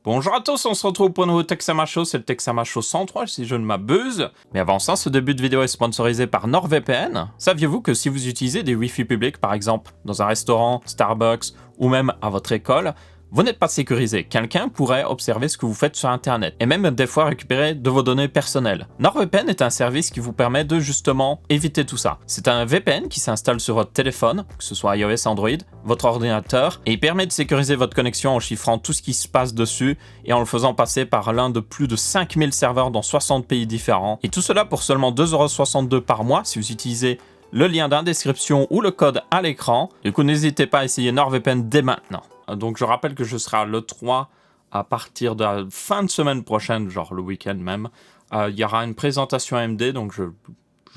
Bonjour à tous, on se retrouve pour un nouveau Texama Show, c'est le Texama Show 103 si je ne m'abuse. Mais avant ça, ce début de vidéo est sponsorisé par NordVPN. Saviez-vous que si vous utilisez des Wi-Fi publics, par exemple, dans un restaurant, Starbucks ou même à votre école, vous n'êtes pas sécurisé. Quelqu'un pourrait observer ce que vous faites sur Internet et même des fois récupérer de vos données personnelles. NordVPN est un service qui vous permet de justement éviter tout ça. C'est un VPN qui s'installe sur votre téléphone, que ce soit iOS, Android, votre ordinateur, et il permet de sécuriser votre connexion en chiffrant tout ce qui se passe dessus et en le faisant passer par l'un de plus de 5000 serveurs dans 60 pays différents. Et tout cela pour seulement 2,62 € par mois si vous utilisez le lien dans la description ou le code à l'écran. Du coup, n'hésitez pas à essayer NordVPN dès maintenant. Donc, je rappelle que je serai à l'E3 à partir de la fin de semaine prochaine, genre le week-end même. Il y aura une présentation AMD, donc je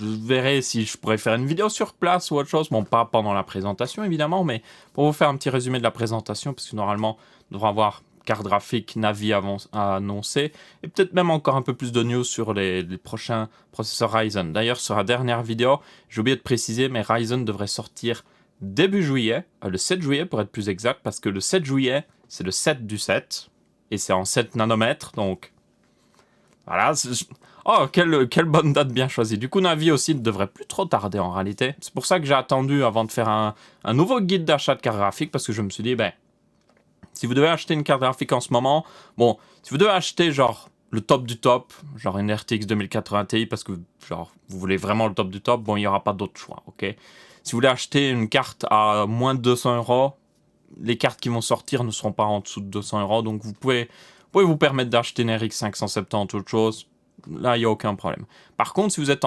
verrai si je pourrais faire une vidéo sur place ou autre chose. Bon, pas pendant la présentation, évidemment, mais pour vous faire un petit résumé de la présentation, parce que normalement, on devra avoir carte graphique, Navi à annoncer, et peut-être même encore un peu plus de news sur les prochains processeurs Ryzen. D'ailleurs, sur la dernière vidéo, j'ai oublié de préciser, mais Ryzen devrait sortir début juillet, le 7 juillet pour être plus exact, parce que le 7 juillet, c'est le 7 du 7, et c'est en 7 nanomètres, donc voilà. Oh, quelle bonne date bien choisie. Du coup, Navi aussi ne devrait plus trop tarder en réalité. C'est pour ça que j'ai attendu avant de faire un nouveau guide d'achat de carte graphique, parce que je me suis dit, ben, si vous devez acheter une carte graphique en ce moment, bon, si vous devez acheter genre le top du top, genre une RTX 2080 Ti, parce que genre vous voulez vraiment le top du top, bon, il n'y aura pas d'autre choix, ok? Si vous voulez acheter une carte à moins de 200 €, les cartes qui vont sortir ne seront pas en dessous de 200 €, donc vous pouvez vous permettre d'acheter une RX 570 ou autre chose. Là, il n'y a aucun problème. Par contre, si vous êtes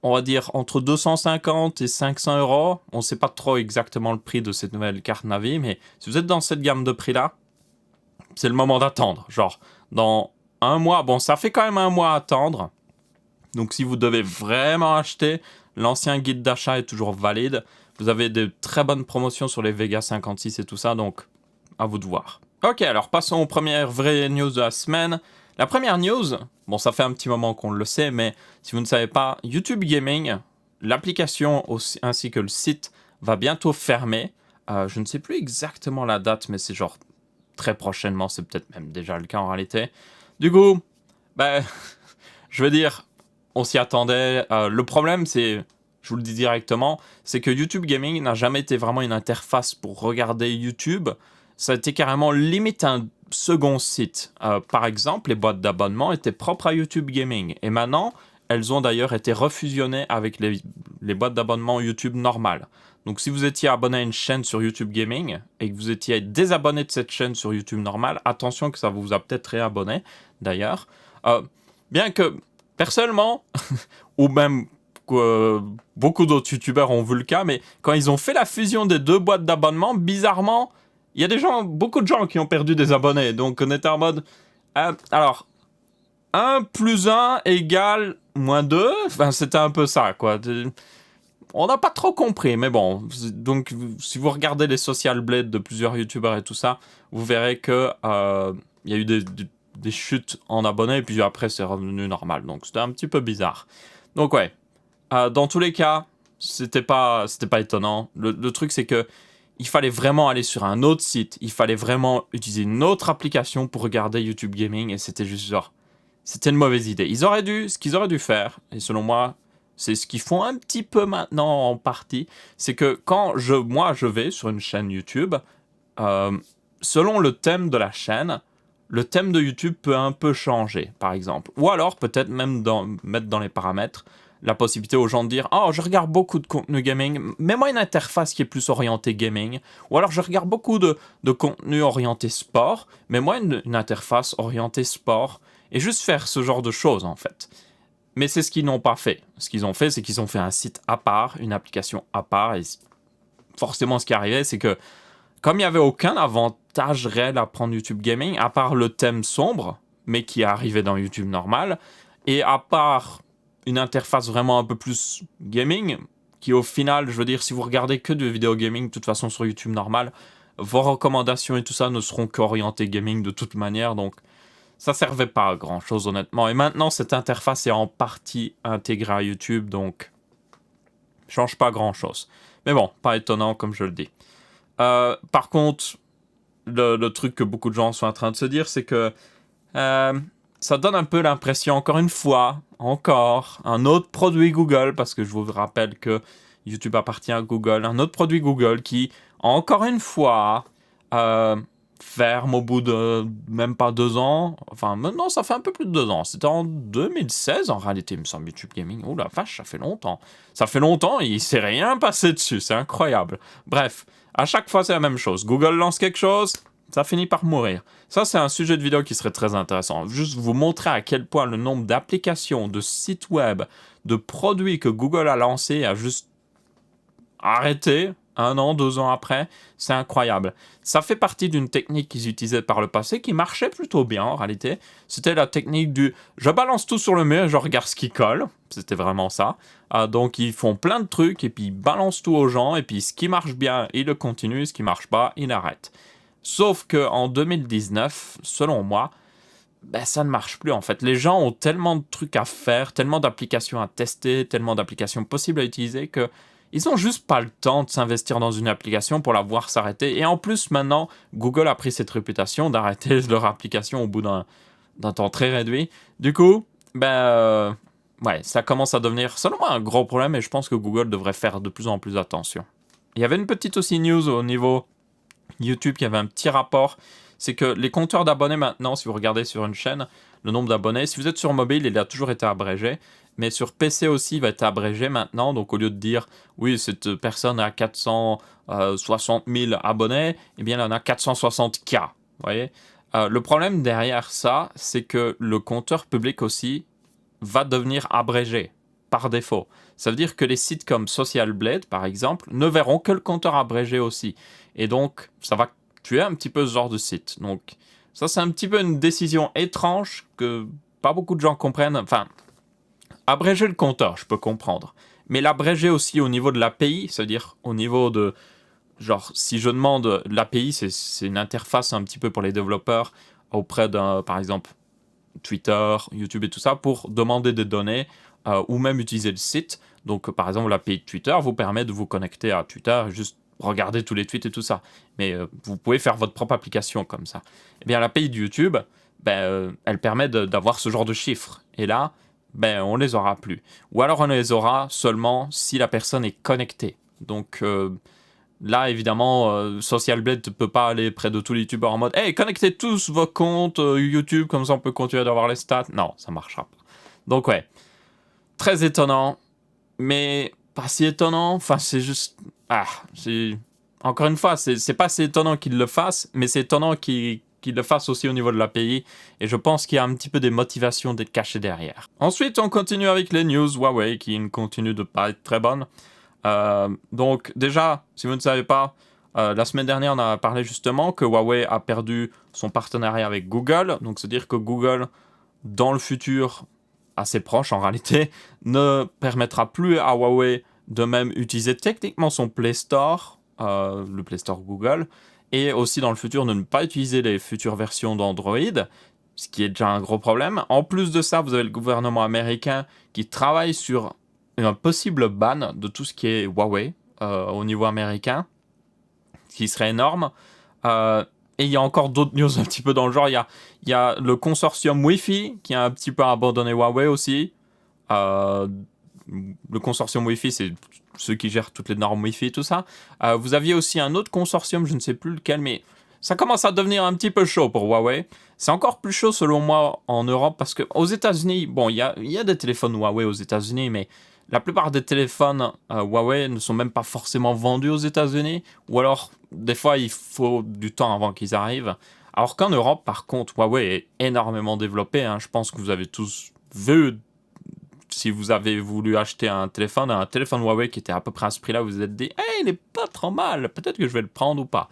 on va dire, entre 250 et 500 €, on ne sait pas trop exactement le prix de cette nouvelle carte Navi, mais si vous êtes dans cette gamme de prix-là, c'est le moment d'attendre. Genre, dans un mois, bon, ça fait quand même un mois à attendre. Donc, si vous devez vraiment acheter, l'ancien guide d'achat est toujours valide. Vous avez de très bonnes promotions sur les Vega 56 et tout ça, donc à vous de voir. Ok, alors passons aux premières vraies news de la semaine. La première news, bon, ça fait un petit moment qu'on le sait, mais si vous ne savez pas, YouTube Gaming, l'application ainsi que le site va bientôt fermer. Je ne sais plus exactement la date, mais c'est genre très prochainement, c'est peut-être même déjà le cas en réalité. Du coup, ben, je veux dire, on s'y attendait. Le problème, c'est, je vous le dis directement, c'est que YouTube Gaming n'a jamais été vraiment une interface pour regarder YouTube. Ça a été carrément limite un second site. Par exemple, les boîtes d'abonnement étaient propres à YouTube Gaming. Et maintenant, elles ont d'ailleurs été refusionnées avec les boîtes d'abonnement YouTube normales. Donc si vous étiez abonné à une chaîne sur YouTube Gaming et que vous étiez désabonné de cette chaîne sur YouTube normale, attention que ça vous a peut-être réabonné d'ailleurs. Bien que personnellement, ou même beaucoup d'autres youtubeurs ont vu le cas, mais quand ils ont fait la fusion des deux boîtes d'abonnement, bizarrement, il y a beaucoup de gens qui ont perdu des abonnés. Donc on était en mode, alors, 1 plus 1 égale moins 2, enfin c'était un peu ça, quoi. On n'a pas trop compris, mais bon. Donc si vous regardez les social blades de plusieurs youtubeurs et tout ça, vous verrez que il y a eu des chutes en abonnés, et puis après c'est revenu normal. Donc c'était un petit peu bizarre. Donc ouais, dans tous les cas, c'était pas étonnant. Le truc c'est que il fallait vraiment aller sur un autre site, il fallait vraiment utiliser une autre application pour regarder YouTube Gaming, et c'était juste genre, c'était une mauvaise idée. Ce qu'ils auraient dû faire, et selon moi, c'est ce qu'ils font un petit peu maintenant en partie, c'est que quand je vais sur une chaîne YouTube, selon le thème de la chaîne, le thème de YouTube peut un peu changer, par exemple. Ou alors, peut-être même mettre dans les paramètres la possibilité aux gens de dire « Oh, je regarde beaucoup de contenu gaming, mets-moi une interface qui est plus orientée gaming. » Ou alors « Je regarde beaucoup de contenu orienté sport, mets-moi une interface orientée sport. » Et juste faire ce genre de choses, en fait. Mais c'est ce qu'ils n'ont pas fait. Ce qu'ils ont fait, c'est qu'ils ont fait un site à part, une application à part. Et forcément, ce qui arrivait, c'est que comme il n'y avait aucun avantage réel à prendre YouTube Gaming, à part le thème sombre, mais qui arrivait dans YouTube normal, et à part une interface vraiment un peu plus gaming, qui au final, je veux dire, si vous regardez que de vidéos gaming, de toute façon sur YouTube normal, vos recommandations et tout ça ne seront qu'orientées gaming de toute manière, donc ça servait pas à grand chose honnêtement. Et maintenant, cette interface est en partie intégrée à YouTube, donc change pas grand chose. Mais bon, pas étonnant comme je le dis. Par contre, le truc que beaucoup de gens sont en train de se dire, c'est que ça donne un peu l'impression, encore une fois, encore, un autre produit Google, parce que je vous rappelle que YouTube appartient à Google, un autre produit Google qui, encore une fois, ferme au bout de même pas 2 ans. Enfin, maintenant, ça fait un peu plus de 2 ans. C'était en 2016, en réalité, il me semble, YouTube Gaming. Oh la vache, ça fait longtemps. Ça fait longtemps et il s'est rien passé dessus. C'est incroyable. Bref, à chaque fois, c'est la même chose. Google lance quelque chose, ça finit par mourir. Ça, c'est un sujet de vidéo qui serait très intéressant. Juste vous montrer à quel point le nombre d'applications, de sites web, de produits que Google a lancés a juste arrêté 1 an, 2 ans après, c'est incroyable. Ça fait partie d'une technique qu'ils utilisaient par le passé qui marchait plutôt bien en réalité. C'était la technique du je balance tout sur le mur et je regarde ce qui colle. C'était vraiment ça. Donc ils font plein de trucs et puis ils balancent tout aux gens et puis ce qui marche bien, ils le continuent, ce qui marche pas, ils l'arrêtent. Sauf qu'en 2019, selon moi, ben, ça ne marche plus en fait. Les gens ont tellement de trucs à faire, tellement d'applications à tester, tellement d'applications possibles à utiliser que ils ont juste pas le temps de s'investir dans une application pour la voir s'arrêter. Et en plus, maintenant, Google a pris cette réputation d'arrêter leur application au bout d'un temps très réduit. Du coup, ouais, ça commence à devenir seulement un gros problème et je pense que Google devrait faire de plus en plus attention. Il y avait une petite aussi news au niveau YouTube qui avait un petit rapport. C'est que les compteurs d'abonnés maintenant, si vous regardez sur une chaîne, le nombre d'abonnés, si vous êtes sur mobile, il a toujours été abrégé. Mais sur PC aussi, il va être abrégé maintenant. Donc au lieu de dire, oui, cette personne a 460 000 abonnés, eh bien, elle en a 460K. Vous voyez le problème derrière ça, c'est que le compteur public aussi va devenir abrégé par défaut. Ça veut dire que les sites comme Social Blade, par exemple, ne verront que le compteur abrégé aussi. Et donc, ça va tuer un petit peu ce genre de site. Donc, ça, c'est un petit peu une décision étrange que pas beaucoup de gens comprennent. Enfin, abréger le compteur, je peux comprendre. Mais l'abréger aussi au niveau de l'API, c'est-à-dire au niveau de... Genre, si je demande l'API, c'est une interface un petit peu pour les développeurs auprès d'un, par exemple, Twitter, YouTube et tout ça, pour demander des données ou même utiliser le site. Donc, par exemple, l'API de Twitter vous permet de vous connecter à Twitter et juste regarder tous les tweets et tout ça. Mais vous pouvez faire votre propre application comme ça. Eh bien, l'API de YouTube, elle permet d'avoir ce genre de chiffres. Et là, on les aura plus. Ou alors on les aura seulement si la personne est connectée. Donc là, évidemment, Social Blade ne peut pas aller près de tous les youtubeurs en mode « Hey, connectez tous vos comptes YouTube, comme ça on peut continuer d'avoir les stats. » Non, ça ne marchera pas. Donc ouais, très étonnant, mais pas si étonnant. Enfin, c'est juste... Encore une fois, c'est pas si étonnant qu'il le fasse, mais c'est étonnant qu'il le fasse aussi au niveau de l'API, et je pense qu'il y a un petit peu des motivations d'être cachées derrière. Ensuite, on continue avec les news Huawei, qui continuent de pas être très bonnes. Donc déjà, si vous ne savez pas, la semaine dernière, on a parlé justement que Huawei a perdu son partenariat avec Google. Donc c'est-à-dire que Google, dans le futur assez proche en réalité, ne permettra plus à Huawei de même utiliser techniquement son Play Store, le Play Store Google, et aussi dans le futur de ne pas utiliser les futures versions d'Android, ce qui est déjà un gros problème. En plus de ça, vous avez le gouvernement américain qui travaille sur un possible ban de tout ce qui est Huawei au niveau américain, ce qui serait énorme. Et il y a encore d'autres news un petit peu dans le genre. Il y a le consortium Wi-Fi qui a un petit peu abandonné Huawei aussi. Le consortium Wi-Fi, c'est ceux qui gèrent toutes les normes Wi-Fi et tout ça. Vous aviez aussi un autre consortium, je ne sais plus lequel, mais ça commence à devenir un petit peu chaud pour Huawei. C'est encore plus chaud selon moi en Europe parce qu'aux États-Unis, bon, il y a des téléphones Huawei aux États-Unis, mais la plupart des téléphones Huawei ne sont même pas forcément vendus aux États-Unis, ou alors des fois il faut du temps avant qu'ils arrivent. Alors qu'en Europe, par contre, Huawei est énormément développé. Je pense que vous avez tous vu, si vous avez voulu acheter un téléphone Huawei qui était à peu près à ce prix-là, vous vous êtes dit « Hey, il est pas trop mal, peut-être que je vais le prendre ou pas ».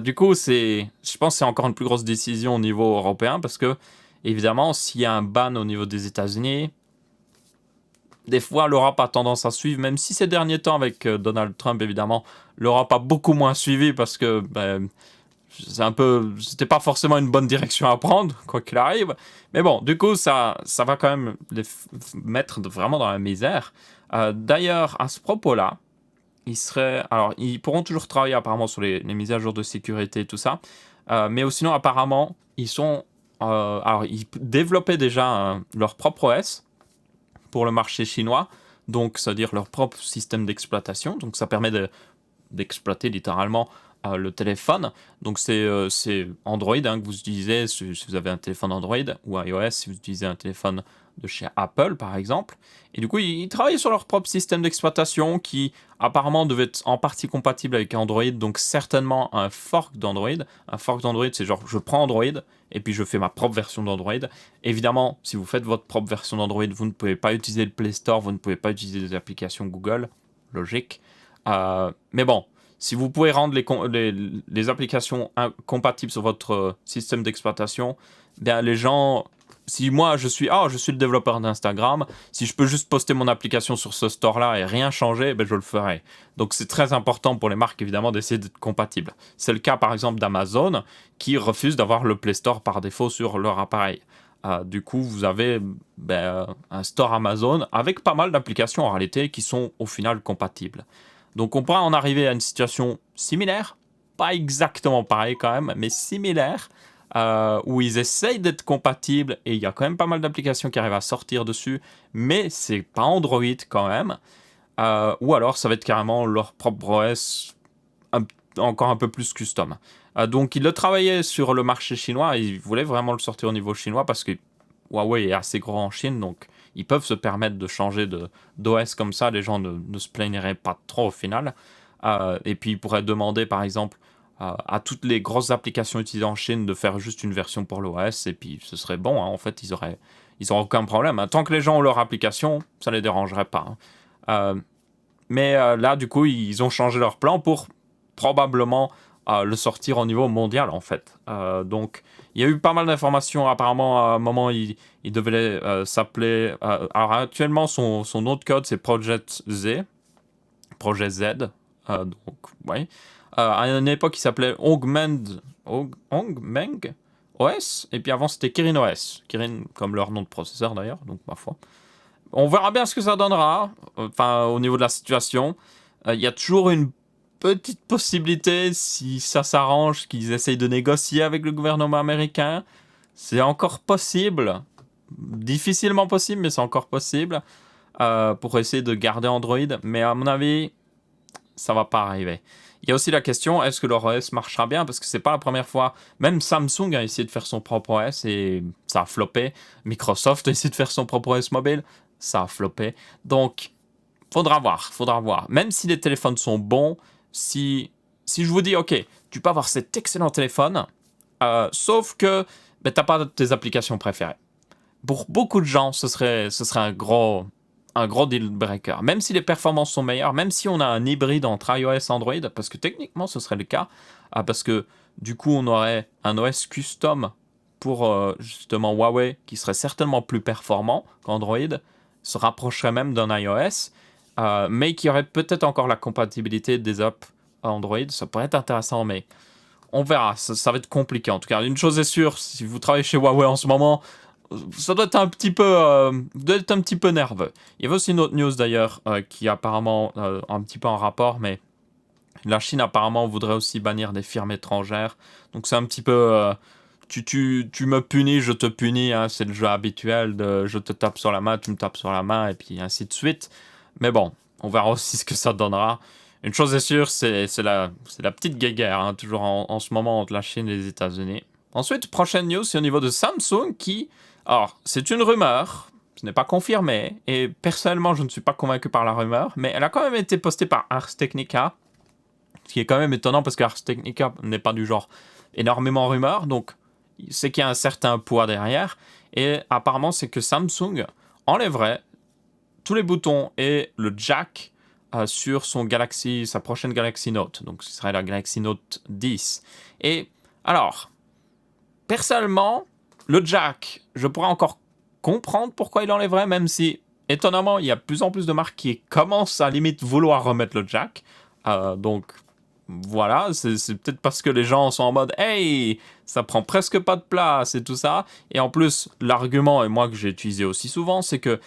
Du coup, je pense que c'est encore une plus grosse décision au niveau européen parce que, évidemment, s'il y a un ban au niveau des États-Unis, des fois, l'Europe a tendance à suivre, même si ces derniers temps, avec Donald Trump, évidemment, l'Europe a beaucoup moins suivi parce que c'était pas forcément une bonne direction à prendre, quoi qu'il arrive. Mais bon, du coup, ça va quand même les mettre vraiment dans la misère. D'ailleurs, à ce propos-là, Alors, ils pourront toujours travailler apparemment sur les mises à jour de sécurité et tout ça. Mais sinon, apparemment, alors, ils développaient déjà leur propre OS pour le marché chinois. Donc, c'est-à-dire leur propre système d'exploitation. Donc, ça permet d'exploiter littéralement le téléphone. Donc c'est Android hein, que vous utilisez si vous avez un téléphone Android, ou iOS si vous utilisez un téléphone de chez Apple par exemple. Et du coup, ils travaillent sur leur propre système d'exploitation qui apparemment devait être en partie compatible avec Android, donc certainement un fork d'Android. Un fork d'Android, c'est genre je prends Android et puis je fais ma propre version d'Android. Évidemment, si vous faites votre propre version d'Android, vous ne pouvez pas utiliser le Play Store, vous ne pouvez pas utiliser des applications Google, logique. Mais bon, si vous pouvez rendre les applications compatibles sur votre système d'exploitation, bien les gens, si moi je suis le développeur d'Instagram, si je peux juste poster mon application sur ce store-là et rien changer, ben je le ferai. Donc c'est très important pour les marques évidemment d'essayer d'être compatibles. C'est le cas par exemple d'Amazon qui refuse d'avoir le Play Store par défaut sur leur appareil. Du coup, vous avez un store Amazon avec pas mal d'applications en réalité qui sont au final compatibles. Donc on pourra en arriver à une situation similaire, pas exactement pareil quand même, mais similaire, où ils essayent d'être compatibles et il y a quand même pas mal d'applications qui arrivent à sortir dessus, mais c'est pas Android quand même. Ou alors ça va être carrément leur propre OS encore un peu plus custom. Donc ils le travaillaient sur le marché chinois et ils voulaient vraiment le sortir au niveau chinois parce que Huawei est assez gros en Chine, donc ils peuvent se permettre de changer d'OS comme ça, les gens ne se plaigneraient pas trop au final. Et puis ils pourraient demander par exemple à toutes les grosses applications utilisées en Chine de faire juste une version pour l'OS et puis ce serait bon, hein. En fait ils auraient aucun problème, hein. Tant que les gens ont leur application, ça les dérangerait pas, hein. Mais là du coup ils ont changé leur plan pour probablement le sortir au niveau mondial en fait. Donc il y a eu pas mal d'informations. Apparemment à un moment il devait s'appeler alors actuellement son nom de code c'est Project Z. Donc ouais. À une époque il s'appelait Hongmeng OS et puis avant c'était Kirin OS. Kirin comme leur nom de processeur d'ailleurs, donc ma foi. On verra bien ce que ça donnera, enfin au niveau de la situation. Il y a toujours une petite possibilité, si ça s'arrange, qu'ils essayent de négocier avec le gouvernement américain. C'est encore possible. Difficilement possible, mais c'est encore possible. Pour essayer de garder Android. Mais à mon avis, ça va pas arriver. Il y a aussi la question, est-ce que leur OS marchera bien? Parce que c'est pas la première fois. Même Samsung a essayé de faire son propre OS et ça a floppé. Microsoft a essayé de faire son propre OS mobile. Ça a floppé. Donc, faudra voir. Même si les téléphones sont bons, si je vous dis, ok, tu peux avoir cet excellent téléphone, sauf que t'as pas tes applications préférées. Pour beaucoup de gens, ce serait un gros deal breaker. Même si les performances sont meilleures, même si on a un hybride entre iOS et Android, parce que techniquement ce serait le cas, parce que du coup on aurait un OS custom pour justement Huawei qui serait certainement plus performant qu'Android, se rapprocherait même d'un iOS, mais qui aurait peut-être encore la compatibilité des apps Android. Ça pourrait être intéressant, mais on verra. Ça va être compliqué en tout cas. Une chose est sûre, si vous travaillez chez Huawei en ce moment, ça doit être un petit peu nerveux. Il y avait aussi une autre news d'ailleurs qui est apparemment un petit peu en rapport, mais la Chine apparemment voudrait aussi bannir des firmes étrangères. Donc c'est un petit peu tu me punis, je te punis, hein. C'est le jeu habituel de je te tape sur la main, tu me tapes sur la main et puis ainsi de suite. Mais bon, on verra aussi ce que ça donnera. Une chose est sûre, c'est la petite guéguerre, hein, toujours en ce moment entre la Chine et les États-Unis. Ensuite, prochaine news, c'est au niveau de Samsung qui... Alors, c'est une rumeur, ce n'est pas confirmé, et personnellement, je ne suis pas convaincu par la rumeur, mais elle a quand même été postée par Ars Technica, ce qui est quand même étonnant parce que Ars Technica n'est pas du genre énormément rumeur, donc c'est qu'il y a un certain poids derrière, et apparemment, c'est que Samsung enlèverait tous les boutons et le jack sur sa prochaine Galaxy Note. Donc ce serait la Galaxy Note 10. Et alors, personnellement, le jack, je pourrais encore comprendre pourquoi il enlèverait, même si, étonnamment, il y a de plus en plus de marques qui commencent à limite vouloir remettre le jack. Donc voilà, c'est peut-être parce que les gens sont en mode « Hey, ça prend presque pas de place et tout ça ». Et en plus, l'argument, et moi que j'ai utilisé aussi souvent, c'est que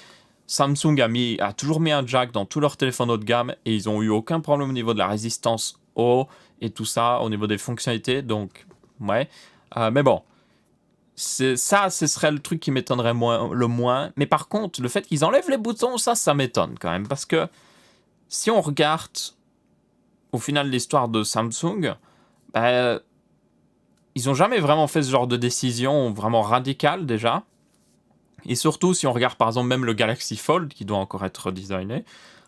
Samsung a toujours mis un jack dans tous leurs téléphones haut de gamme et ils ont eu aucun problème au niveau de la résistance eau et tout ça, au niveau des fonctionnalités. Donc, ouais. Mais bon, ce serait le truc qui m'étonnerait le moins. Mais par contre, le fait qu'ils enlèvent les boutons, ça m'étonne quand même. Parce que si on regarde au final l'histoire de Samsung, bah, ils n'ont jamais vraiment fait ce genre de décision vraiment radicale déjà. Et surtout, si on regarde par exemple même le Galaxy Fold, qui doit encore être redesigné,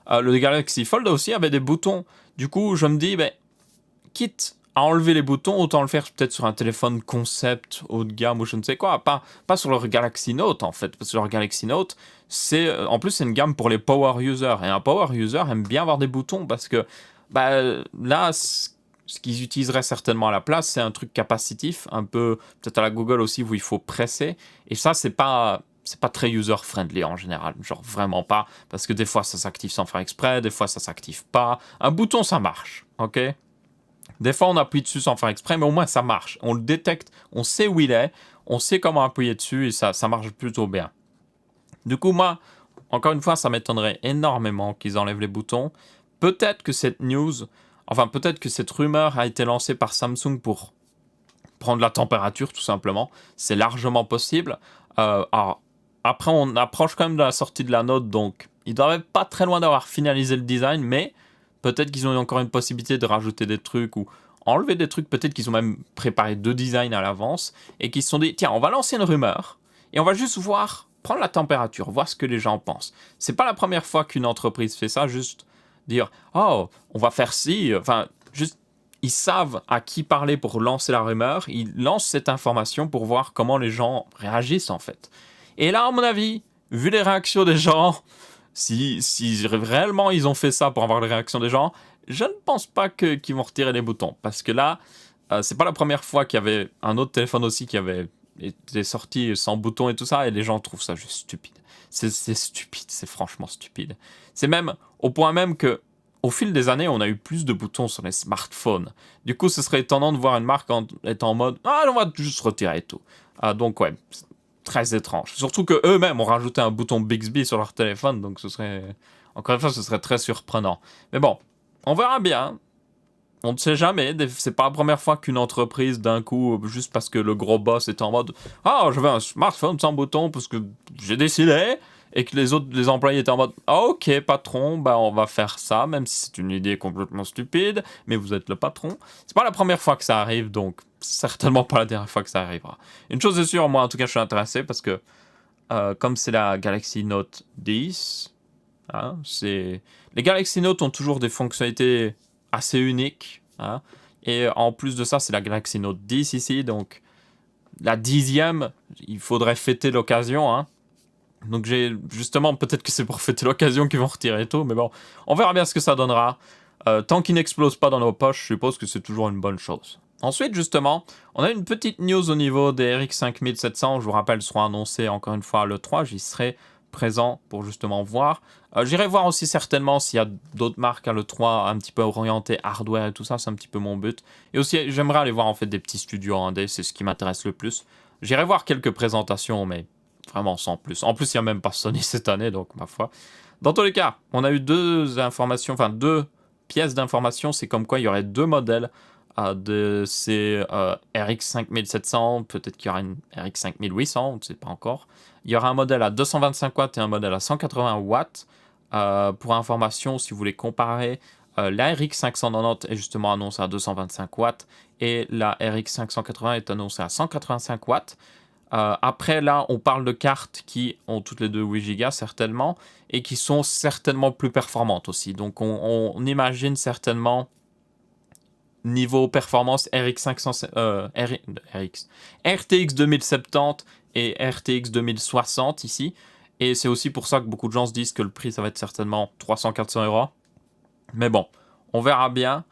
le Galaxy Fold aussi avait des boutons. Du coup, je me dis, ben, quitte à enlever les boutons, autant le faire peut-être sur un téléphone concept haut de gamme ou je ne sais quoi, pas sur le Galaxy Note en fait, parce que le Galaxy Note, en plus c'est une gamme pour les power users, et un power user aime bien avoir des boutons, parce que bah, là, ce qu'ils utiliseraient certainement à la place, c'est un truc capacitif, un peu peut-être à la Google aussi, où il faut presser, et ça c'est pas très user-friendly en général, genre vraiment pas, parce que des fois ça s'active sans faire exprès, des fois ça s'active pas. Un bouton ça marche, ok? Des fois on appuie dessus sans faire exprès, mais au moins ça marche. On le détecte, on sait où il est, on sait comment appuyer dessus et ça marche plutôt bien. Du coup moi, encore une fois, ça m'étonnerait énormément qu'ils enlèvent les boutons. Peut-être que cette peut-être que cette rumeur a été lancée par Samsung pour prendre la température tout simplement. C'est largement possible. Alors, après, on approche quand même de la sortie de la Note, donc ils doivent être pas très loin d'avoir finalisé le design, mais peut-être qu'ils ont eu encore une possibilité de rajouter des trucs ou enlever des trucs. Peut-être qu'ils ont même préparé 2 designs à l'avance et qu'ils se sont dit, tiens, on va lancer une rumeur et on va juste prendre la température, voir ce que les gens pensent. C'est pas la première fois qu'une entreprise fait ça, juste dire, oh, on va faire ci, enfin, juste ils savent à qui parler pour lancer la rumeur, ils lancent cette information pour voir comment les gens réagissent en fait. Et là, à mon avis, vu les réactions des gens, si réellement ils ont fait ça pour avoir les réactions des gens, je ne pense pas qu'ils vont retirer les boutons. Parce que là, c'est pas la première fois qu'il y avait un autre téléphone aussi qui avait été sorti sans bouton et tout ça, et les gens trouvent ça juste stupide. C'est stupide, c'est franchement stupide. C'est même au point même que au fil des années, on a eu plus de boutons sur les smartphones. Du coup, ce serait étonnant de voir une marque étant en mode « Ah, on va juste retirer tout. » Donc ouais, très étrange. Surtout que eux-mêmes ont rajouté un bouton Bixby sur leur téléphone, donc encore une fois, ce serait très surprenant. Mais bon, on verra bien. On ne sait jamais. C'est pas la première fois qu'une entreprise, d'un coup, juste parce que le gros boss est en mode « Ah, je veux un smartphone sans bouton parce que j'ai décidé. » Et que les employés étaient en mode « Ah, ok, patron, bah on va faire ça, même si c'est une idée complètement stupide, mais vous êtes le patron. » C'est pas la première fois que ça arrive, donc certainement pas la dernière fois que ça arrivera. Une chose est sûre, moi en tout cas je suis intéressé parce que comme c'est la Galaxy Note 10, hein, les Galaxy Note ont toujours des fonctionnalités assez uniques, hein, et en plus de ça c'est la Galaxy Note 10 ici, donc la 10e, il faudrait fêter l'occasion, hein. Donc justement, peut-être que c'est pour fêter l'occasion qu'ils vont retirer tout, mais bon, on verra bien ce que ça donnera. Tant qu'il n'explose pas dans nos poches, je suppose que c'est toujours une bonne chose. Ensuite, justement, on a une petite news au niveau des RX 5700. Je vous rappelle, seront annoncés encore une fois le 3. J'y serai présent pour justement voir. J'irai voir aussi certainement s'il y a d'autres marques à l'E3 un petit peu orientées hardware et tout ça. C'est un petit peu mon but. Et aussi, j'aimerais aller voir en fait des petits studios indés. C'est ce qui m'intéresse le plus. J'irai voir quelques présentations, mais vraiment sans plus. En plus, il n'y a même pas Sony cette année, donc ma foi. Dans tous les cas, on a eu deux pièces d'information. C'est comme quoi il y aurait 2 modèles de ces RX 5700. Peut-être qu'il y aura une RX 5800, on ne sait pas encore. Il y aura un modèle à 225 watts et un modèle à 180 watts. Pour information, si vous voulez comparer, la RX 590 est justement annoncée à 225 watts et la RX 580 est annoncée à 185 watts. Après, là, on parle de cartes qui ont toutes les deux 8 Go certainement et qui sont certainement plus performantes aussi. Donc, on imagine certainement niveau performance RTX 2070 et RTX 2060 ici. Et c'est aussi pour ça que beaucoup de gens se disent que le prix, ça va être certainement 300-400 euros. Mais bon, on verra bien.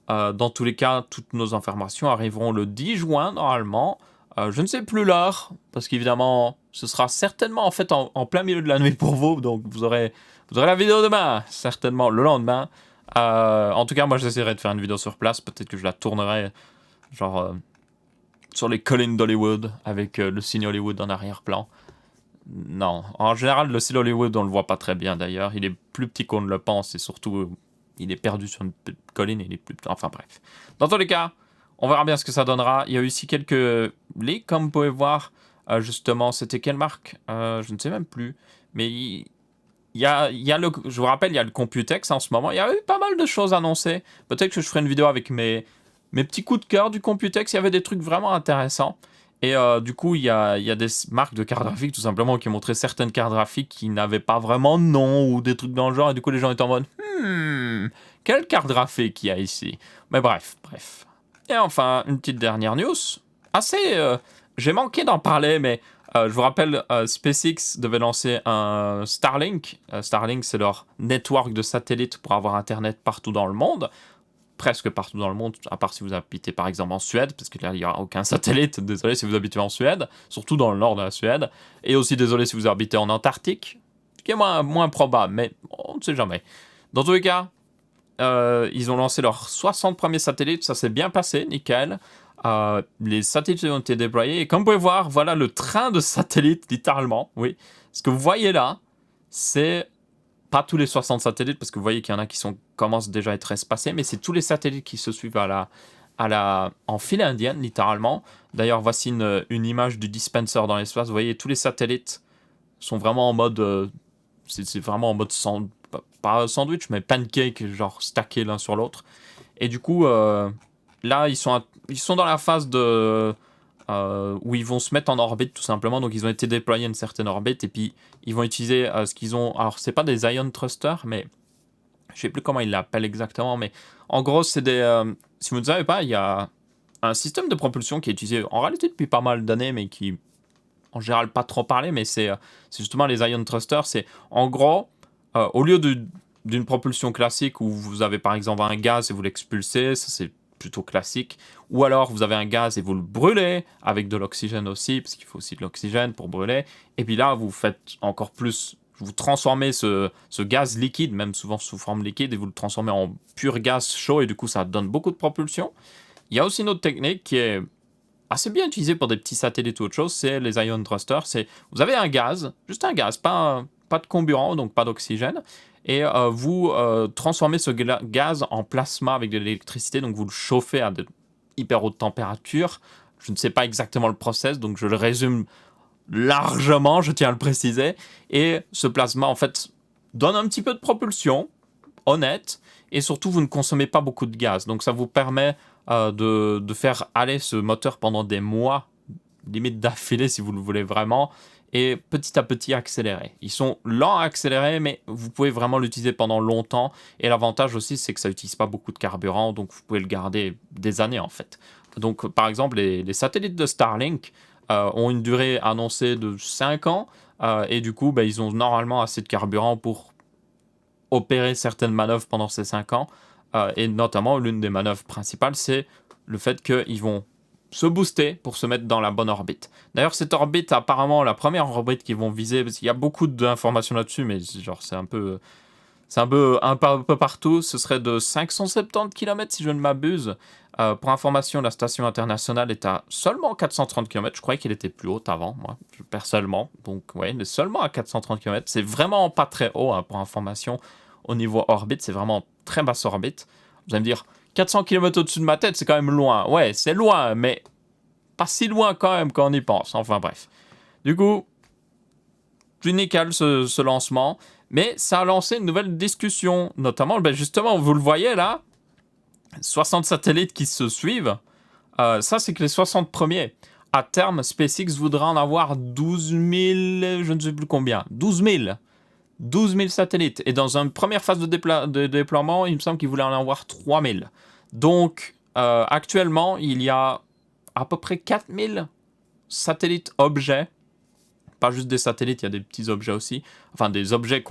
Dans tous les cas, toutes nos informations arriveront le 10 juin normalement. Je ne sais plus l'heure, parce qu'évidemment, ce sera certainement en fait en plein milieu de la nuit pour vous, donc vous aurez la vidéo demain, certainement le lendemain. En tout cas, moi j'essaierai de faire une vidéo sur place, peut-être que je la tournerai genre sur les collines d'Hollywood, avec le signe Hollywood en arrière-plan. Non, en général, le ciel Hollywood, on le voit pas très bien d'ailleurs. Il est plus petit qu'on ne le pense et surtout, il est perdu sur une petite colline. Il est plus. Enfin bref. Dans tous les cas, on verra bien ce que ça donnera. Il y a eu ici quelques leaks, comme vous pouvez voir. Justement, c'était quelle marque? Je ne sais même plus. Mais je vous rappelle, il y a le Computex en ce moment. Il y a eu pas mal de choses annoncées. Peut-être que je ferai une vidéo avec mes petits coups de cœur du Computex. Il y avait des trucs vraiment intéressants. Et du coup, il y a des marques de cartes graphiques tout simplement qui montraient certaines cartes graphiques qui n'avaient pas vraiment de nom ou des trucs dans le genre. Et du coup, les gens étaient en mode quelle carte graphique il y a ici? Mais bref. Et enfin, une petite dernière news. J'ai manqué d'en parler, mais je vous rappelle, SpaceX devait lancer un Starlink. Starlink, c'est leur network de satellites pour avoir Internet partout dans le monde. Presque partout dans le monde, à part si vous habitez par exemple en Suède, parce que là, il n'y aura aucun satellite. Désolé si vous habitez en Suède, surtout dans le nord de la Suède. Et aussi désolé si vous habitez en Antarctique, ce qui est moins probable, mais on ne sait jamais. Dans tous les cas, ils ont lancé leurs 60 premiers satellites, ça s'est bien passé, nickel. Les satellites ont été déployés, et comme vous pouvez voir, voilà le train de satellites, littéralement, oui. Ce que vous voyez là, c'est pas tous les 60 satellites, parce que vous voyez qu'il y en a qui commencent déjà à être espacés, mais c'est tous les satellites qui se suivent en file indienne, littéralement. D'ailleurs, voici une image du dispenser dans l'espace. Vous voyez, tous les satellites sont vraiment en mode... c'est vraiment en mode pas sandwich, mais pancake, genre stackés l'un sur l'autre. Et du coup, là, ils sont dans la phase où ils vont se mettre en orbite tout simplement. Donc ils ont été déployés à une certaine orbite et puis ils vont utiliser ce qu'ils ont. Alors c'est pas des ion thrusters, mais je sais plus comment ils l'appellent exactement. Mais en gros, c'est des. Si vous ne savez pas, il y a un système de propulsion qui est utilisé en réalité depuis pas mal d'années, mais qui en général pas trop parlé. Mais c'est justement les ion thrusters. C'est en gros, au lieu d'une propulsion classique où vous avez par exemple un gaz et vous l'expulsez, ça c'est plutôt classique, ou alors vous avez un gaz et vous le brûlez avec de l'oxygène aussi, parce qu'il faut aussi de l'oxygène pour brûler, et puis là vous faites encore plus, vous transformez ce gaz liquide, même souvent sous forme liquide, et vous le transformez en pur gaz chaud, et du coup ça donne beaucoup de propulsion. Il y a aussi une autre technique qui est assez bien utilisée pour des petits satellites ou autre chose, c'est les ion thrusters. C'est, vous avez un gaz, juste un gaz, pas de comburant, donc pas d'oxygène, et vous transformez ce gaz en plasma avec de l'électricité, donc vous le chauffez à de hyper haute température. Je ne sais pas exactement le process, donc je le résume largement, je tiens à le préciser. Et ce plasma, en fait, donne un petit peu de propulsion, honnête, et surtout, vous ne consommez pas beaucoup de gaz. Donc ça vous permet de faire aller ce moteur pendant des mois, limite d'affilée si vous le voulez vraiment, et petit à petit accélérer. Ils sont lents à accélérer, mais vous pouvez vraiment l'utiliser pendant longtemps. Et l'avantage aussi, c'est que ça n'utilise pas beaucoup de carburant, donc vous pouvez le garder des années en fait. Donc par exemple, les satellites de Starlink ont une durée annoncée de 5 ans, et du coup, ils ont normalement assez de carburant pour opérer certaines manœuvres pendant ces 5 ans. Et notamment, l'une des manœuvres principales, c'est le fait qu'ils vont se booster pour se mettre dans la bonne orbite. D'ailleurs, cette orbite, apparemment, la première orbite qu'ils vont viser, parce qu'il y a beaucoup d'informations là-dessus, mais genre, c'est un peu un peu partout. Ce serait de 570 km si je ne m'abuse. Pour information, la station internationale est à seulement 430 km. Je croyais qu'elle était plus haute avant, moi, personnellement. Donc, ouais, elle est seulement à 430 km. C'est vraiment pas très haut, hein, pour information. Au niveau orbite, c'est vraiment très basse orbite. Vous allez me dire, 400 km au-dessus de ma tête, c'est quand même loin. Ouais, c'est loin, mais pas si loin quand même quand on y pense. Enfin, bref. Du coup, plus nickel ce lancement. Mais ça a lancé une nouvelle discussion, notamment, justement, vous le voyez là, 60 satellites qui se suivent. Ça, c'est que les 60 premiers. À terme, SpaceX voudra en avoir 12 000, je ne sais plus combien, 12 000. 12 000 satellites. Et dans une première phase de déploiement, il me semble qu'il voulait en avoir 3 000. Donc, actuellement, il y a à peu près 4 000 satellites objets. Pas juste des satellites, il y a des petits objets aussi. Enfin, des objets,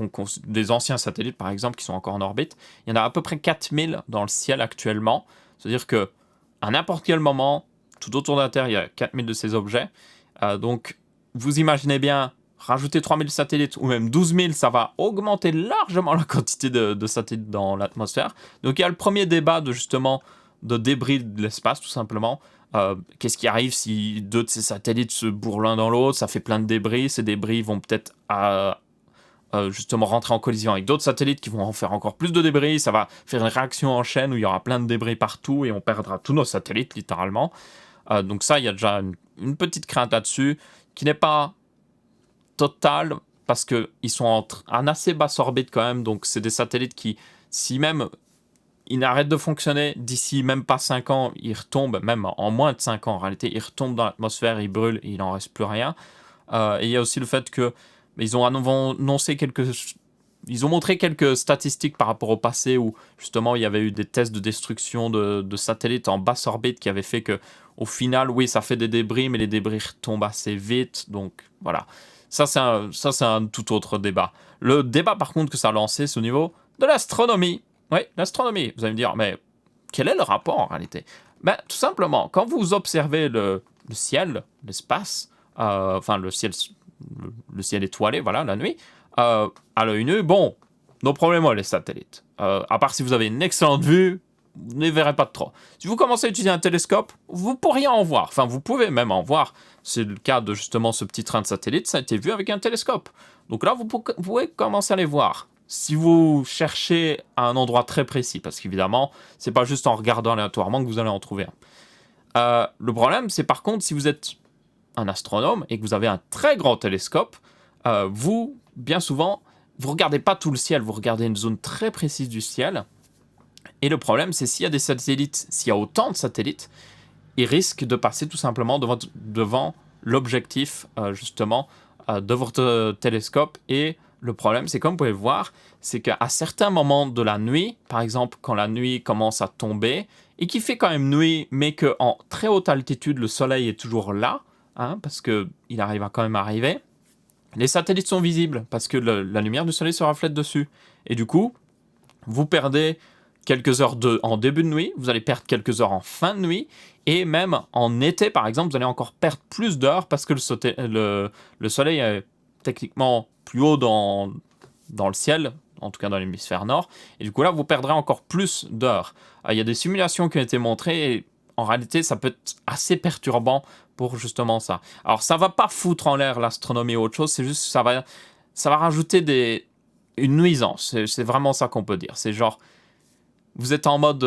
des anciens satellites, par exemple, qui sont encore en orbite. Il y en a à peu près 4000 dans le ciel actuellement. C'est-à-dire que à n'importe quel moment, tout autour de la Terre, il y a 4000 de ces objets. Donc, vous imaginez bien, rajouter 3000 satellites ou même 12 000, ça va augmenter largement la quantité de satellites dans l'atmosphère. Donc, il y a le premier débat de débris de l'espace, tout simplement. Qu'est-ce qui arrive si deux de ces satellites se bourrent l'un dans l'autre? Ça fait plein de débris. Ces débris vont peut-être justement rentrer en collision avec d'autres satellites qui vont en faire encore plus de débris. Ça va faire une réaction en chaîne où il y aura plein de débris partout et on perdra tous nos satellites littéralement. Donc ça, il y a déjà une petite crainte là-dessus qui n'est pas totale parce qu'ils sont en assez basse orbite quand même. Donc c'est des satellites qui, si même ils n'arrêtent de fonctionner d'ici même pas 5 ans, ils retombent, même en moins de 5 ans en réalité, ils retombent dans l'atmosphère, ils brûlent et il n'en reste plus rien. Et il y a aussi le fait que ils ont annoncé ils ont montré quelques statistiques par rapport au passé où justement il y avait eu des tests de destruction de satellites en basse orbite qui avaient fait que au final, oui, ça fait des débris, mais les débris retombent assez vite. Donc voilà, ça c'est un tout autre débat. Le débat par contre que ça a lancé, c'est au niveau de l'astronomie. Oui, l'astronomie. Vous allez me dire, mais quel est le rapport en réalité? Ben, tout simplement, quand vous observez le ciel, l'espace, enfin le ciel étoilé, voilà, la nuit, à l'œil nu, bon, nos problèmes, les satellites. À part si vous avez une excellente vue, vous ne les verrez pas de trop. Si vous commencez à utiliser un télescope, vous pourriez en voir. Enfin, vous pouvez même en voir. C'est le cas de justement ce petit train de satellite, ça a été vu avec un télescope. Donc là, vous pouvez commencer à les voir. Si vous cherchez à un endroit très précis, parce qu'évidemment, c'est pas juste en regardant aléatoirement que vous allez en trouver un. Le problème, c'est par contre, si vous êtes un astronome et que vous avez un très grand télescope, vous, bien souvent, vous regardez pas tout le ciel, vous regardez une zone très précise du ciel. Et le problème, c'est s'il y a des satellites, s'il y a autant de satellites, ils risquent de passer tout simplement devant l'objectif, justement, de votre télescope. Et le problème, c'est comme vous pouvez le voir, c'est qu'à certains moments de la nuit, par exemple quand la nuit commence à tomber, et qu'il fait quand même nuit, mais qu'en très haute altitude, le soleil est toujours là, parce qu'il arrive à quand même arriver, les satellites sont visibles, parce que la lumière du soleil se reflète dessus. Et du coup, vous perdez quelques heures en début de nuit, vous allez perdre quelques heures en fin de nuit, et même en été, par exemple, vous allez encore perdre plus d'heures parce que le soleil est techniquement plus haut dans le ciel, en tout cas dans l'hémisphère nord, et du coup là, vous perdrez encore plus d'heures. Il y a des simulations qui ont été montrées, et en réalité, ça peut être assez perturbant pour justement ça. Alors, ça va pas foutre en l'air l'astronomie ou autre chose, c'est juste que ça va rajouter une nuisance. C'est vraiment ça qu'on peut dire. C'est genre, vous êtes en mode,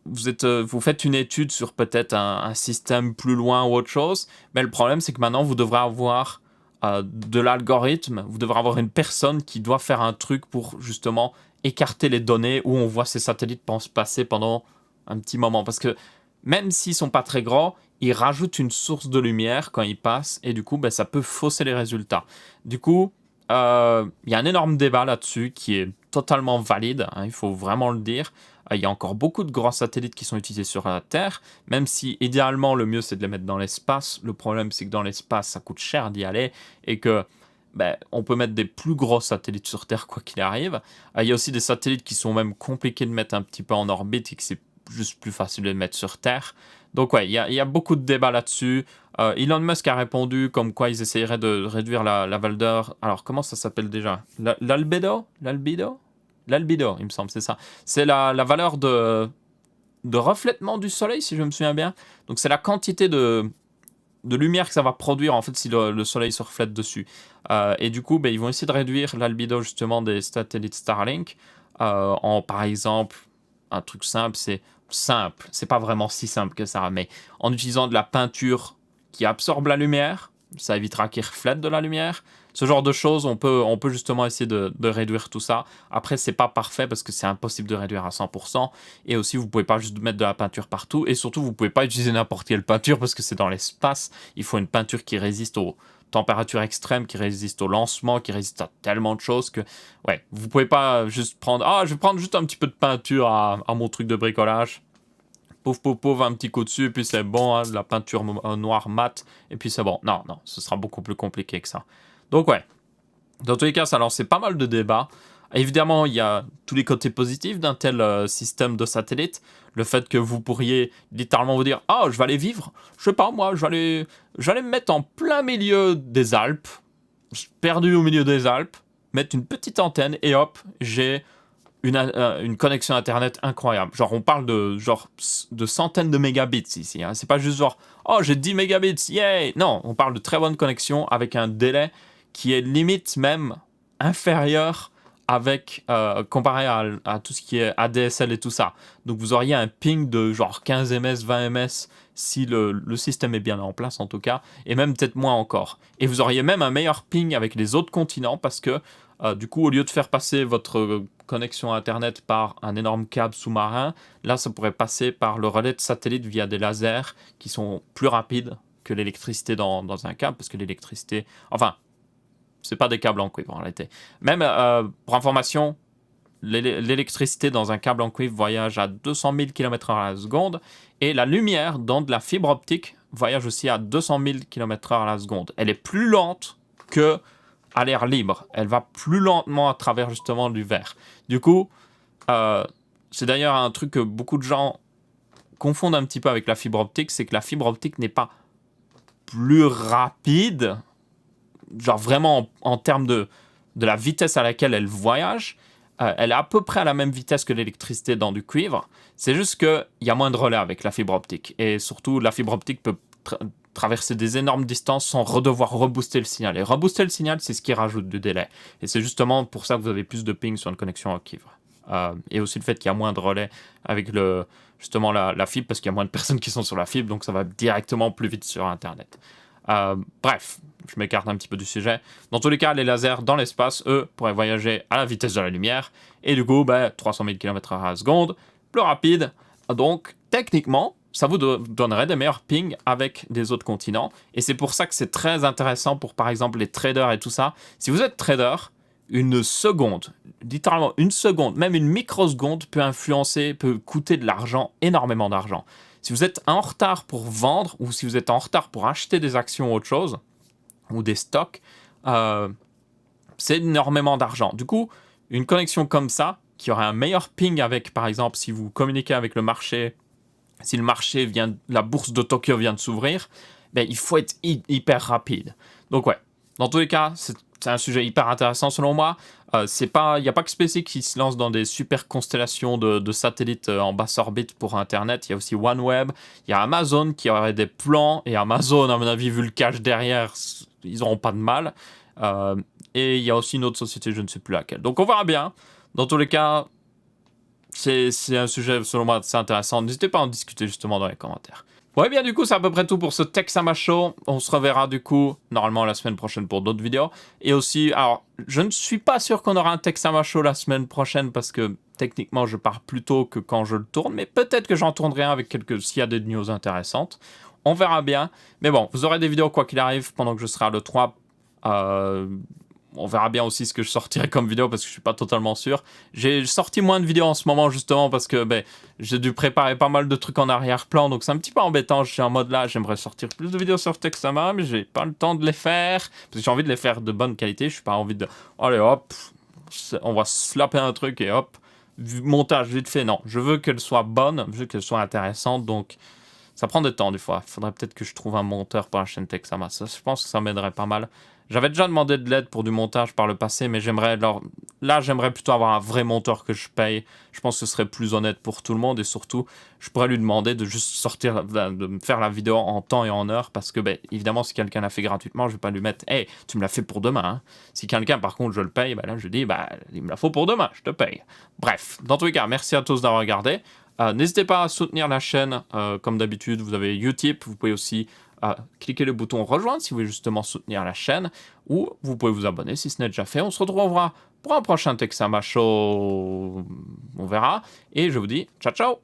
vous faites une étude sur peut-être un système plus loin ou autre chose, mais le problème c'est que maintenant vous devrez avoir de l'algorithme, vous devrez avoir une personne qui doit faire un truc pour justement écarter les données où on voit ces satellites passer pendant un petit moment. Parce que même s'ils sont pas très grands, ils rajoutent une source de lumière quand ils passent et du coup ça peut fausser les résultats. Du coup, il y a un énorme débat là-dessus qui est totalement valide, il faut vraiment le dire. Il y a encore beaucoup de grands satellites qui sont utilisés sur la Terre, même si idéalement le mieux c'est de les mettre dans l'espace. Le problème c'est que dans l'espace ça coûte cher d'y aller et que on peut mettre des plus gros satellites sur Terre quoi qu'il arrive. Il y a aussi des satellites qui sont même compliqués de mettre un petit peu en orbite et que c'est juste plus facile de les mettre sur Terre. Donc ouais, il y a beaucoup de débats là-dessus. Elon Musk a répondu comme quoi ils essaieraient de réduire la valeur. Alors comment ça s'appelle déjà? L'albédo, il me semble, c'est ça. C'est la valeur de reflètement du soleil, si je me souviens bien. Donc c'est la quantité de lumière que ça va produire en fait si le soleil se reflète dessus. Et du coup, ils vont essayer de réduire l'albédo justement des satellites Starlink par exemple, un truc simple, c'est pas vraiment si simple que ça, mais en utilisant de la peinture qui absorbe la lumière, ça évitera qu'il reflète de la lumière. Ce genre de choses, on peut justement essayer de réduire tout ça. Après, c'est pas parfait parce que c'est impossible de réduire à 100%. Et aussi, vous pouvez pas juste mettre de la peinture partout. Et surtout, vous pouvez pas utiliser n'importe quelle peinture parce que c'est dans l'espace. Il faut une peinture qui résiste aux températures extrêmes, qui résiste au lancement, qui résiste à tellement de choses que, ouais, vous pouvez pas juste prendre, je vais prendre juste un petit peu de peinture à mon truc de bricolage. Pouf, pouf, pouf, un petit coup dessus, et puis c'est bon, de la peinture noire mat, et puis c'est bon. Non, ce sera beaucoup plus compliqué que ça. Donc ouais, dans tous les cas, ça a lancé pas mal de débats. Évidemment, il y a tous les côtés positifs d'un tel système de satellite. Le fait que vous pourriez littéralement vous dire « Ah, je vais aller vivre, je sais pas moi, je vais aller me mettre en plein milieu des Alpes, perdu au milieu des Alpes, mettre une petite antenne et hop, j'ai une connexion Internet incroyable. Genre, on parle de centaines de mégabits ici. Hein. C'est pas juste genre, oh, j'ai 10 mégabits, yay! Non, on parle de très bonne connexion avec un délai qui est limite même inférieur avec, comparé à tout ce qui est ADSL et tout ça. Donc, vous auriez un ping de genre 15 ms, 20 ms si le système est bien en place en tout cas, et même peut-être moins encore. Et vous auriez même un meilleur ping avec les autres continents parce que du coup, au lieu de faire passer votre connexion Internet par un énorme câble sous-marin, là, ça pourrait passer par le relais de satellite via des lasers qui sont plus rapides que l'électricité dans un câble, parce que l'électricité... Enfin, c'est pas des câbles en cuivre en réalité. Même, pour information, l'électricité dans un câble en cuivre voyage à 200 000 km/h à la seconde, et la lumière dans de la fibre optique voyage aussi à 200 000 km/h à la seconde. Elle est plus lente que à l'air libre. Elle va plus lentement à travers justement du verre. Du coup, c'est d'ailleurs un truc que beaucoup de gens confondent un petit peu avec la fibre optique, c'est que la fibre optique n'est pas plus rapide, genre vraiment en termes de la vitesse à laquelle elle voyage. Elle est à peu près à la même vitesse que l'électricité dans du cuivre. C'est juste qu'il y a moins de relais avec la fibre optique. Et surtout, la fibre optique peut traverser des énormes distances sans devoir rebooster le signal. Et rebooster le signal, c'est ce qui rajoute du délai. Et c'est justement pour ça que vous avez plus de ping sur une connexion en cuivre. Et aussi le fait qu'il y a moins de relais avec justement la fibre, parce qu'il y a moins de personnes qui sont sur la fibre, donc ça va directement plus vite sur Internet. Bref, je m'écarte un petit peu du sujet. Dans tous les cas, les lasers dans l'espace, eux, pourraient voyager à la vitesse de la lumière, et du coup, 300 000 km/h à la seconde, plus rapide. Donc, techniquement, ça vous donnerait des meilleurs pings avec des autres continents. Et c'est pour ça que c'est très intéressant pour, par exemple, les traders et tout ça. Si vous êtes trader, une seconde, littéralement une seconde, même une microseconde peut coûter de l'argent, énormément d'argent. Si vous êtes en retard pour vendre ou si vous êtes en retard pour acheter des actions ou autre chose, ou des stocks, c'est énormément d'argent. Du coup, une connexion comme ça, qui aurait un meilleur ping avec, par exemple, si vous communiquez avec le marché, si le marché la bourse de Tokyo vient de s'ouvrir, il faut être hyper rapide. Donc ouais, dans tous les cas, c'est un sujet hyper intéressant selon moi. Il n'y a pas que SpaceX qui se lance dans des super constellations de satellites en basse orbite pour Internet. Il y a aussi OneWeb, il y a Amazon qui aurait des plans, et Amazon, à mon avis, vu le cash derrière, ils n'auront pas de mal. Et il y a aussi une autre société, je ne sais plus laquelle. Donc on verra bien. Dans tous les cas, c'est un sujet, selon moi, assez intéressant. N'hésitez pas à en discuter justement dans les commentaires. Ouais, bien du coup, c'est à peu près tout pour ce Texama Show. On se reverra du coup, normalement la semaine prochaine pour d'autres vidéos. Et aussi, alors, je ne suis pas sûr qu'on aura un Texama Show la semaine prochaine parce que techniquement, je pars plus tôt que quand je le tourne. Mais peut-être que j'en tournerai un avec s'il y a des news intéressantes. On verra bien. Mais bon, vous aurez des vidéos quoi qu'il arrive pendant que je serai à l'E3. On verra bien aussi ce que je sortirai comme vidéo parce que je suis pas totalement sûr. J'ai sorti moins de vidéos en ce moment justement parce que j'ai dû préparer pas mal de trucs en arrière-plan, donc c'est un petit peu embêtant. Je suis en mode là, j'aimerais sortir plus de vidéos sur Texama, mais j'ai pas le temps de les faire parce que j'ai envie de les faire de bonne qualité. Je suis pas envie de allez hop, on va slapper un truc et hop, montage vite fait. Non, je veux qu'elle soit bonne, je veux qu'elle soit intéressante, donc ça prend du temps des fois. Il faudrait peut-être que je trouve un monteur pour la chaîne Texama. Ça, je pense que ça m'aiderait pas mal. J'avais déjà demandé de l'aide pour du montage par le passé, mais j'aimerais plutôt avoir un vrai monteur que je paye. Je pense que ce serait plus honnête pour tout le monde et surtout, je pourrais lui demander de juste de me faire la vidéo en temps et en heure parce que, évidemment, si quelqu'un l'a fait gratuitement, je vais pas lui mettre, hey, tu me l'as fait pour demain. Hein. Si quelqu'un, par contre, je le paye, là, je dis, il me la faut pour demain, je te paye. Bref, dans tous les cas, merci à tous d'avoir regardé. N'hésitez pas à soutenir la chaîne, comme d'habitude, vous avez Utip, vous pouvez aussi cliquer le bouton rejoindre si vous voulez justement soutenir la chaîne, ou vous pouvez vous abonner si ce n'est déjà fait. On se retrouvera pour un prochain Texama Show, on verra, et je vous dis ciao ciao.